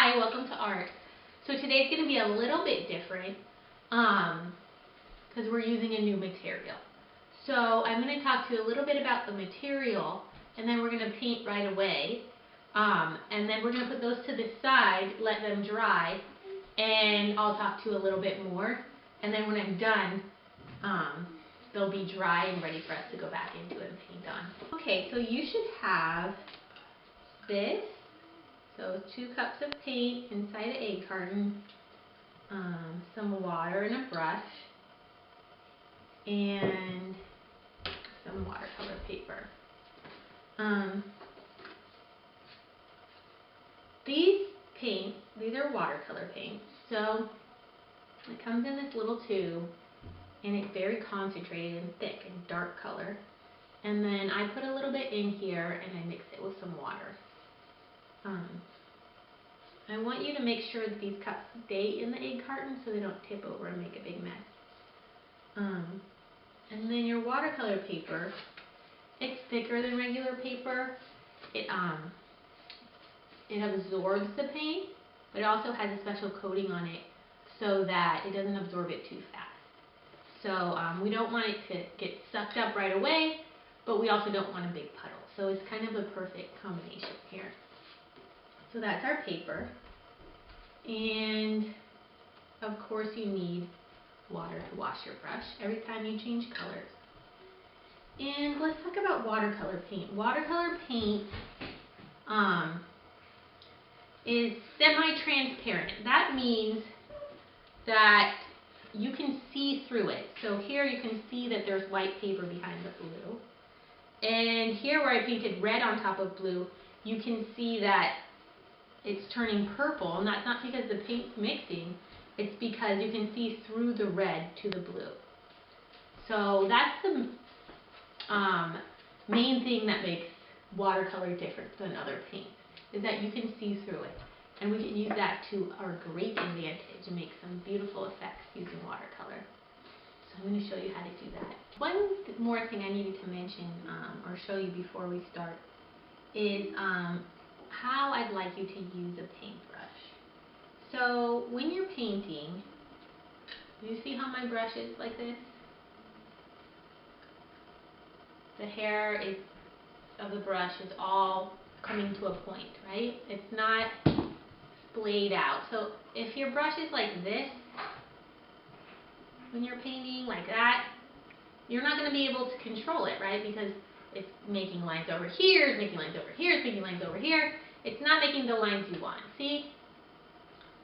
Hi, welcome to art. So today's going to be a little bit different because we're using a new material. So I'm going to talk to you a little bit about the material, and then we're going to paint right away. And then we're going to put those to the side, let them dry, and I'll talk to you a little bit more. And then when I'm done, they'll be dry and ready for us to go back into and paint on. Okay, so you should have this. So 2 cups of paint inside an egg carton, some water and a brush, and some watercolor paper. These are watercolor paints. So it comes in this little tube, and it's very concentrated and thick and dark color. And then I put a little bit in here, and I mix it with some water. I want you to make sure that these cups stay in the egg carton so they don't tip over and make a big mess. And then your watercolor paper, it's thicker than regular paper. It absorbs the paint, but it also has a special coating on it so that it doesn't absorb it too fast. So we don't want it to get sucked up right away, but we also don't want a big puddle. So it's kind of a perfect combination here. So that's our paper, and of course you need water to wash your brush every time you change colors. And let's talk about watercolor paint. Watercolor paint is semi-transparent. That means that you can see through it. So here you can see that there's white paper behind the blue. And here where I painted red on top of blue, you can see that it's turning purple, and that's not because the paint's mixing, it's because you can see through the red to the blue. So that's the main thing that makes watercolor different than other paints, is that you can see through it. And we can use that to our great advantage and make some beautiful effects using watercolor. So I'm going to show you how to do that. One more thing I needed to mention or show you before we start is how I'd like you to use a paintbrush. So when you're painting, do you see how my brush is like this? The hair of the brush is all coming to a point, right? It's not splayed out. So if your brush is like this, when you're painting like that, you're not going to be able to control it, right? Because it's making lines over here, it's making lines over here, it's making lines over here. It's not making the lines you want. See?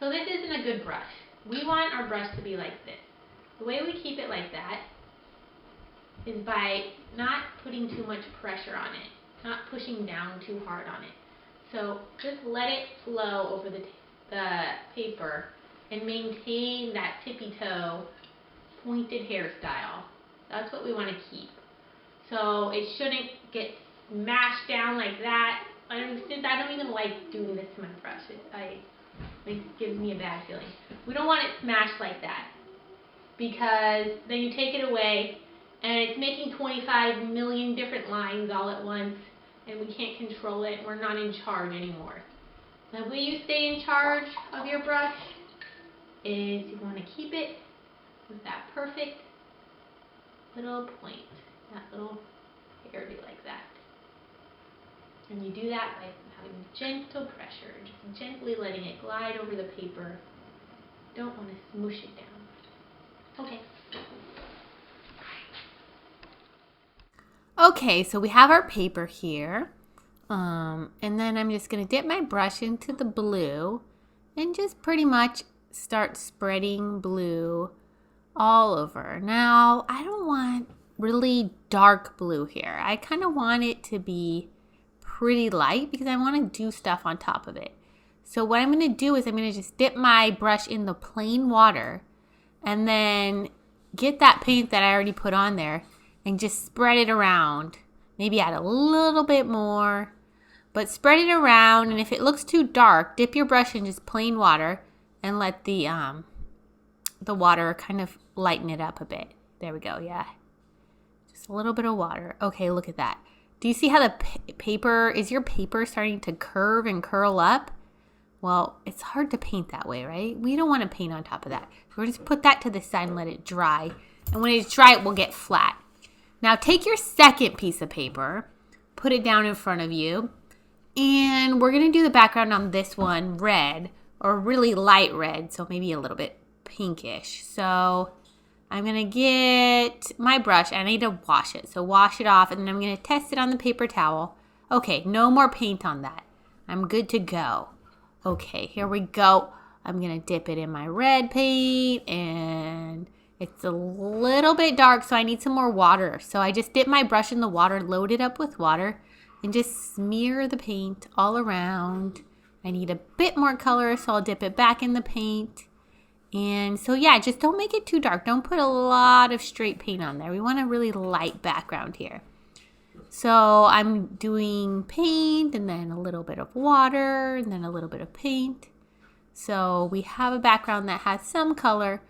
So this isn't a good brush. We want our brush to be like this. The way we keep it like that is by not putting too much pressure on it, not pushing down too hard on it. So just let it flow over the paper and maintain that tippy toe pointed hairstyle. That's what we want to keep. So it shouldn't get smashed down like that. Since I don't even like doing this to my brush, it gives me a bad feeling. We don't want it smashed like that, because then you take it away and it's making 25 million different lines all at once, and we can't control it. We're not in charge anymore. The way you stay in charge of your brush is you want to keep it with that perfect little point, that little hairdo like that. And you do that by having gentle pressure, just gently letting it glide over the paper. Don't want to smoosh it down. Okay. Okay, so we have our paper here. And then I'm just going to dip my brush into the blue and just pretty much start spreading blue all over. Now, I don't want really dark blue here. I kind of want it to be pretty light because I want to do stuff on top of it. So what I'm going to do is I'm going to just dip my brush in the plain water and then get that paint that I already put on there and just spread it around. Maybe add a little bit more, but spread it around. And if it looks too dark, dip your brush in just plain water and let the water kind of lighten it up a bit. There we go, yeah. Just a little bit of water. Okay, look at that. Do you see how the paper, is your paper starting to curve and curl up? Well, it's hard to paint that way, right? We don't want to paint on top of that. So we're just put that to the side and let it dry. And when it's dry, it will get flat. Now take your second piece of paper, put it down in front of you, and we're going to do the background on this one red, or really light red, so maybe a little bit pinkish. So I'm going to get my brush. I need to wash it. So wash it off, and then I'm going to test it on the paper towel. Okay, no more paint on that. I'm good to go. Okay, here we go. I'm going to dip it in my red paint, and it's a little bit dark, so I need some more water. So I just dip my brush in the water, load it up with water, and just smear the paint all around. I need a bit more color, so I'll dip it back in the paint. And so yeah, just don't make it too dark. Don't put a lot of straight paint on there. We want a really light background here. So I'm doing paint and then a little bit of water and then a little bit of paint. So we have a background that has some color,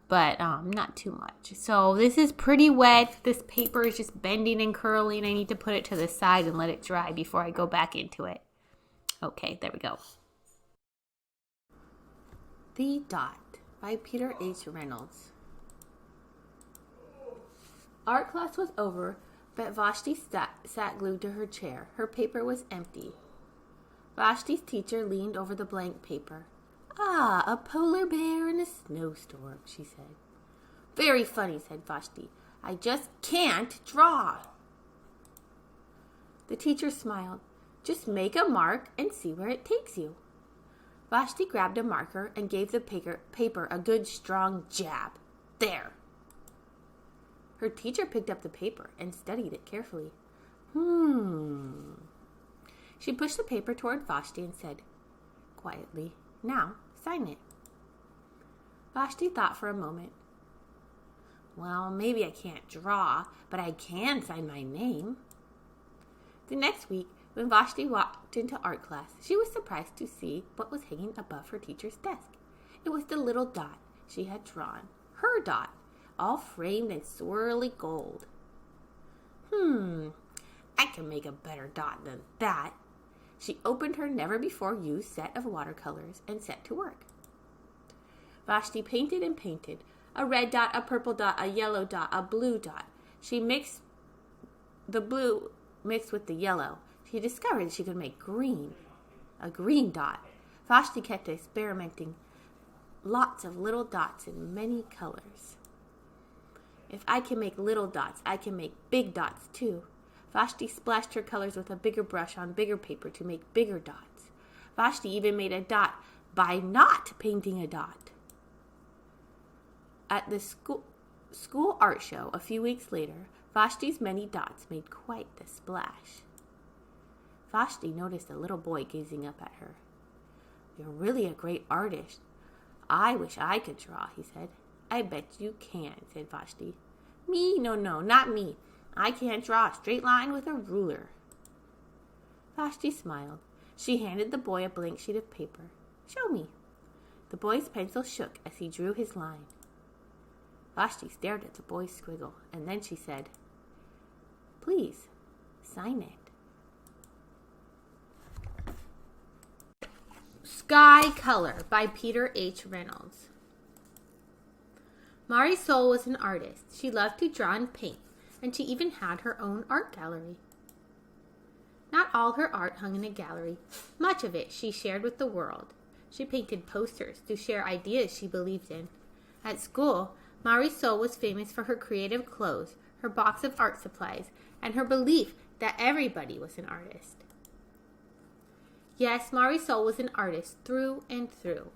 but not too much. So this is pretty wet. This paper is just bending and curling. I need to put it to the side and let it dry before I go back into it. Okay, there we go. The Dot by Peter H. Reynolds. Art class was over, but Vashti sat glued to her chair. Her paper was empty. Vashti's teacher leaned over the blank paper. "Ah, a polar bear in a snowstorm," she said. "Very funny," said Vashti. "I just can't draw." The teacher smiled. "Just make a mark and see where it takes you." Vashti grabbed a marker and gave the paper a good strong jab. "There." Her teacher picked up the paper and studied it carefully. She pushed the paper toward Vashti and said quietly, "Now, sign it." Vashti thought for a moment. "Well, maybe I can't draw, but I can sign my name." The next week, when Vashti walked into art class, she was surprised to see what was hanging above her teacher's desk. It was the little dot she had drawn, her dot, all framed in swirly gold. I can make a better dot than that." She opened her never-before-used set of watercolors and set to work. Vashti painted and painted. A red dot, a purple dot, a yellow dot, a blue dot. She mixed the blue with the yellow. She discovered she could make green, a green dot. Vashti kept experimenting. Lots of little dots in many colors. If I can make little dots, I can make big dots too. Vashti splashed her colors with a bigger brush on bigger paper to make bigger dots. Vashti even made a dot by not painting a dot. At the school art show a few weeks later, Vashti's many dots made quite the splash. Vashti noticed a little boy gazing up at her. "You're really a great artist. I wish I could draw," he said. "I bet you can," said Vashti. "Me? No, not me. I can't draw a straight line with a ruler." Vashti smiled. She handed the boy a blank sheet of paper. "Show me." The boy's pencil shook as he drew his line. Vashti stared at the boy's squiggle, and then she said, "Please, sign it." Sky Color by Peter H. Reynolds. Marisol was an artist. She loved to draw and paint, and she even had her own art gallery. Not all her art hung in a gallery. Much of it she shared with the world. She painted posters to share ideas she believed in. At school, Marisol was famous for her creative clothes, her box of art supplies, and her belief that everybody was an artist. Yes, Marisol was an artist through and through.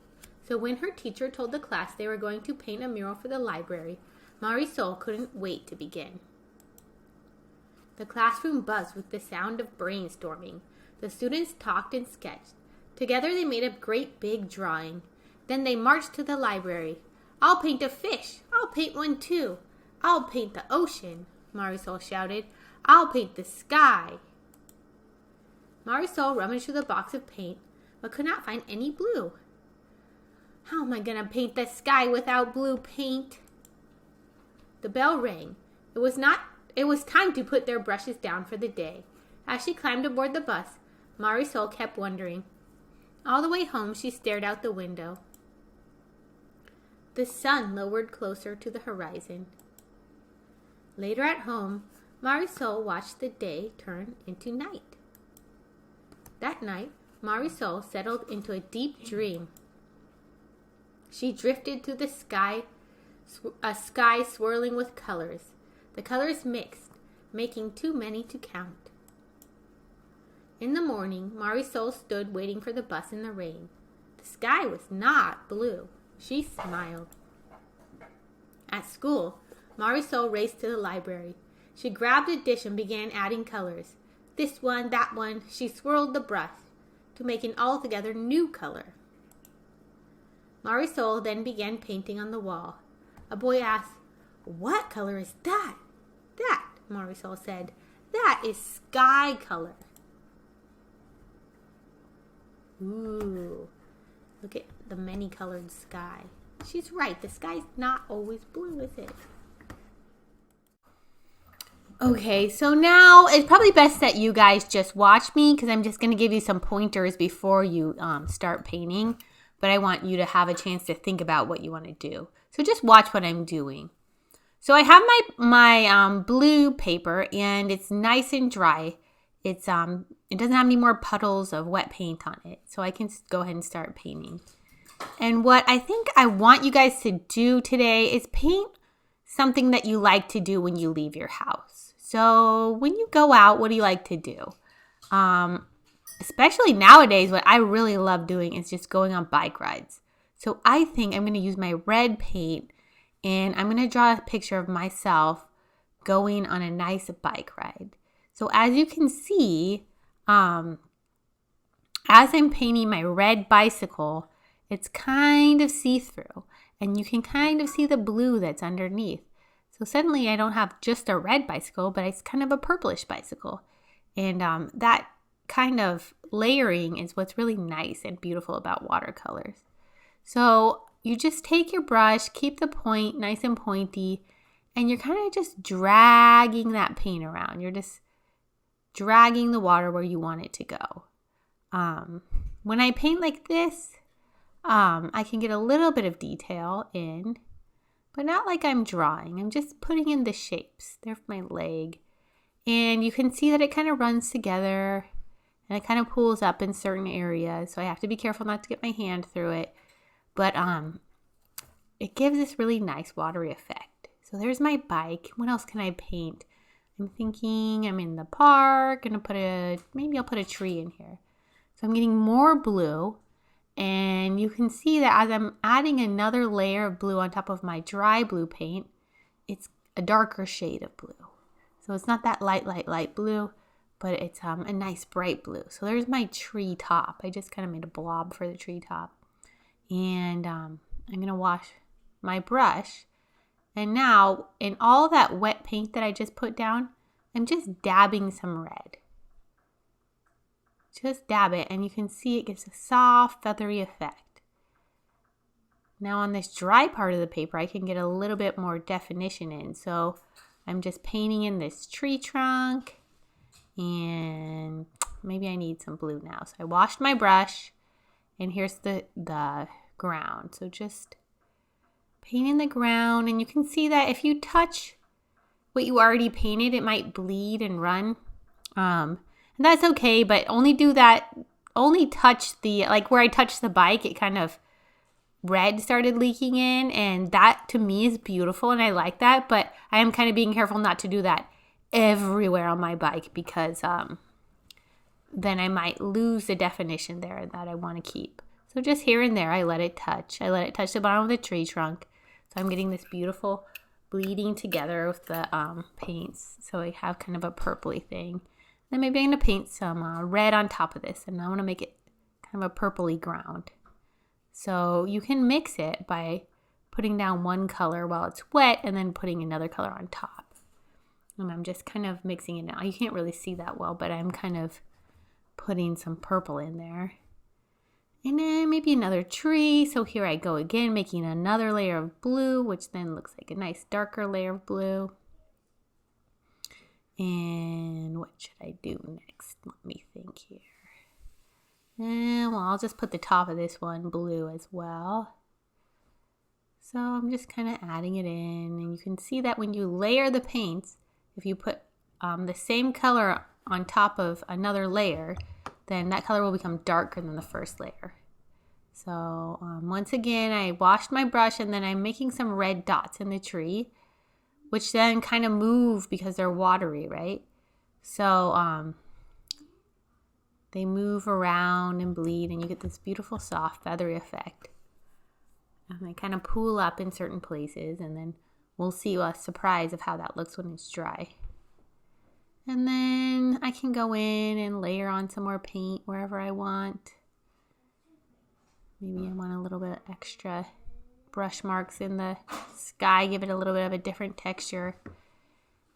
So when her teacher told the class they were going to paint a mural for the library, Marisol couldn't wait to begin. The classroom buzzed with the sound of brainstorming. The students talked and sketched. Together they made a great big drawing. Then they marched to the library. "I'll paint a fish. I'll paint one too. I'll paint the ocean," Marisol shouted. "I'll paint the sky." Marisol rummaged through the box of paint, but could not find any blue. "How am I going to paint the sky without blue paint?" The bell rang. It was time to put their brushes down for the day. As she climbed aboard the bus, Marisol kept wondering, All the way home, she stared out the window. The sun lowered closer to the horizon. Later at home, Marisol watched the day turn into night. That night, Marisol settled into a deep dream. She drifted through the sky, a sky swirling with colors. The colors mixed, making too many to count. In the morning, Marisol stood waiting for the bus in the rain. The sky was not blue. She smiled. At school, Marisol raced to the library. She grabbed a dish and began adding colors. This one, that one. She swirled the brush to make an altogether new color. Marisol then began painting on the wall. A boy asked, "What color is that?" "That," Marisol said. "That is sky color." Ooh, look at the many-colored sky. She's right. The sky's not always blue, is it? Okay, so now it's probably best that you guys just watch me because I'm just going to give you some pointers before you start painting. But I want you to have a chance to think about what you want to do. So just watch what I'm doing. So I have my blue paper and it's nice and dry. It doesn't have any more puddles of wet paint on it. So I can go ahead and start painting. And what I think I want you guys to do today is paint something that you like to do when you leave your house. So when you go out, what do you like to do? Especially nowadays, what I really love doing is just going on bike rides. So I think I'm going to use my red paint and I'm going to draw a picture of myself going on a nice bike ride. So as you can see, as I'm painting my red bicycle, it's kind of see-through and you can kind of see the blue that's underneath. So suddenly I don't have just a red bicycle, but it's kind of a purplish bicycle. And that kind of layering is what's really nice and beautiful about watercolors. So you just take your brush, keep the point nice and pointy, and you're kind of just dragging that paint around. You're just dragging the water where you want it to go. When I paint like this, I can get a little bit of detail in, but not like I'm drawing. I'm just putting in the shapes. There's my leg. And you can see that it kind of runs together and it kind of pulls up in certain areas. So I have to be careful not to get my hand through it. But it gives this really nice watery effect. So there's my bike. What else can I paint? I'm thinking I'm in the park. Maybe I'll put a tree in here. So I'm getting more blue. And you can see that as I'm adding another layer of blue on top of my dry blue paint, it's a darker shade of blue. So it's not that light blue, but it's a nice bright blue. So there's my tree top. I just kind of made a blob for the tree top. And I'm going to wash my brush. And now in all that wet paint that I just put down, I'm just dabbing some red. Just dab it and you can see it gives a soft, feathery effect. Now on this dry part of the paper, I can get a little bit more definition in. So I'm just painting in this tree trunk and maybe I need some blue now. So I washed my brush and here's the ground. So just painting the ground and you can see that if you touch what you already painted, it might bleed and run. And that's okay, but only touch like where I touched the bike, it kind of red started leaking in, and that to me is beautiful and I like that, but I am kind of being careful not to do that everywhere on my bike because then I might lose the definition there that I want to keep. So just here and there, I let it touch. I let it touch the bottom of the tree trunk. So I'm getting this beautiful bleeding together with the paints. So I have kind of a purpley thing. Then maybe I'm going to paint some red on top of this. And I want to make it kind of a purpley ground. So you can mix it by putting down one color while it's wet and then putting another color on top. And I'm just kind of mixing it now. You can't really see that well, but I'm kind of putting some purple in there. And then maybe another tree. So here I go again, making another layer of blue, which then looks like a nice darker layer of blue. And what should I do next? Let me think here. And well, I'll just put the top of this one blue as well. So I'm just kind of adding it in, and you can see that when you layer the paints, if you put the same color on top of another layer, then that color will become darker than the first layer. So once again, I washed my brush, and then I'm making some red dots in the tree, which then kind of move because they're watery, right? So they move around and bleed, and you get this beautiful soft feathery effect. And they kind of pool up in certain places, and then we'll see a surprise of how that looks when it's dry. And then I can go in and layer on some more paint wherever I want. Maybe I want a little bit extra brush marks in the sky, give it a little bit of a different texture.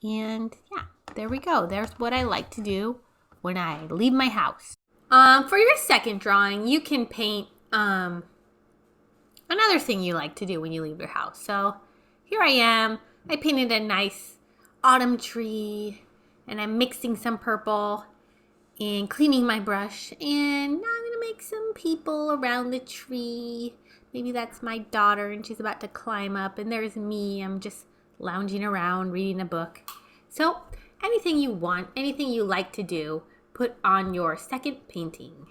And yeah, there we go. There's what I like to do when I leave my house. For your second drawing, you can paint another thing you like to do when you leave your house. So here I am. I painted a nice autumn tree, and I'm mixing some purple and cleaning my brush, and now I'm gonna make some people around the tree. Maybe that's my daughter, and she's about to climb up, and there's me. I'm just lounging around reading a book. So anything you want, anything you like to do, put on your second painting.